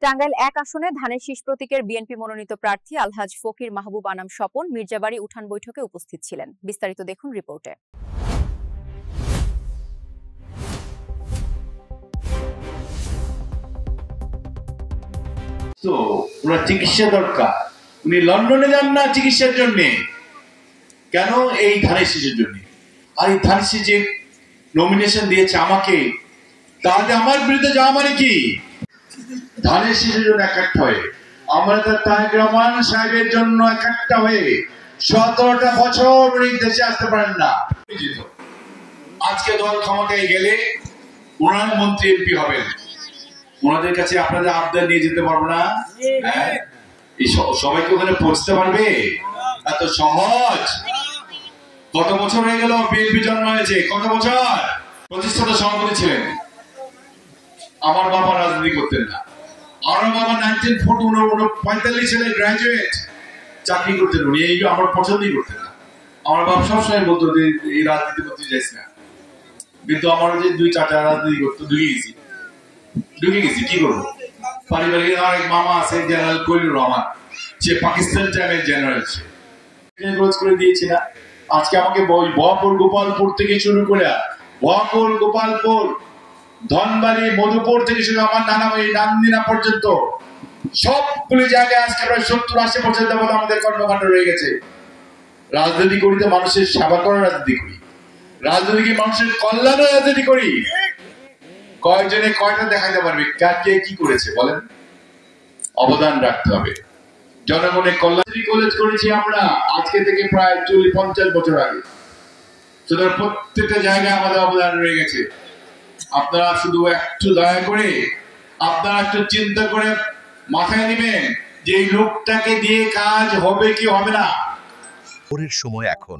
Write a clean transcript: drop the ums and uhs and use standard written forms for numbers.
টাঙ্গাইল ১ আসনে ধানের শীষ প্রতীকের বিএনপি মনোনীত প্রার্থী আলহাজ ফকির মাহবুব আনাম স্বপন মির্জাবাড়ি উঠান বৈঠকে উপস্থিত ছিলেন। বিস্তারিত দেখুন রিপোর্টে। তো ওনার চিকিৎসা দরকার, উনি লন্ডনে যান না চিকিৎসার জন্য, কেন? এই ধানের শীষের জন্য। আর এই ধানের শীষে নমিনেশন দিয়েছে আমাকে, তাহলে আমার বিরুদ্ধে যাওয়া মানে কি? ধানের শীষের জন্য একাত্তা হয়ে, আমরা তারেক রহমান সাহেবের জন্য একাত্তা হয়ে 17টা বছর উনি দেশে আসতে পারেন না। আজকে দল ক্ষমতায় গেলে ওনার মন্ত্রী এমপি হবেন, ওনাদের কাছে আপনাদের আবদার নিয়ে যেতে পারবো না? হ্যাঁ, সবাইকে ওখানে পৌঁছতে পারবে? এত সহজ? কত বছর হয়ে গেল বিএনপি জন্ম হয়েছে? কত বছর? প্রতিষ্ঠাতা সভাপতি ছিলেন। আমার বাবা রাজনীতি করতেন না, আমার বাবা 1945 সালে গ্রাজুয়েট, চাকরি করতেন। উনি এই আমার পছন্দই করতেন না। আমার বাবা সবসময় বলতো যে এই রাজনীতি করতে যাইস না, কিন্তু আমার যে দুই চাচা রাজনীতি করতো, ঢুকে গেছি, কি করবো? পারিবারিক আমার এক মামা আছে জেনারেল কলির রহমান, সে পাকিস্তান টাইমের জেনারেল, সে রোজ করে দিয়েছি না। আজকে আমাকে বহপুর গোপালপুর থেকে শুরু করে বহপুর গোপালপুর ধনবাড়ি মধুপুর থেকে শুরু আমার নানা নান্দিনা পর্যন্ত সবগুলি জায়গায় আজকে প্রায় 70-80% আমাদের কর্মকাণ্ড রয়ে গেছে। রাজনীতি করিতে মানুষের সেবা করার রাজনীতি করি, রাজনীতি কি মানুষের কল্যাণের রাজনীতি করি। কয়েকজনে কয়টা দেখাইতে পারবে কে কি করেছে বলেন? অবদান রাখতে হবে। জনগণের কল্যাণ কলেজ করেছি আমরা আজকে থেকে প্রায় 40-50 বছর আগে। সুতরাং প্রত্যেকটা জায়গায় আমাদের অবদান রয়ে গেছে। আপনারা শুধু একটু দয়া করে, আপনারা একটু চিন্তা করে মাথায় নেবেন যে এই লোকটাকে দিয়ে কাজ হবে কি হবে না। ভোরের সময় এখন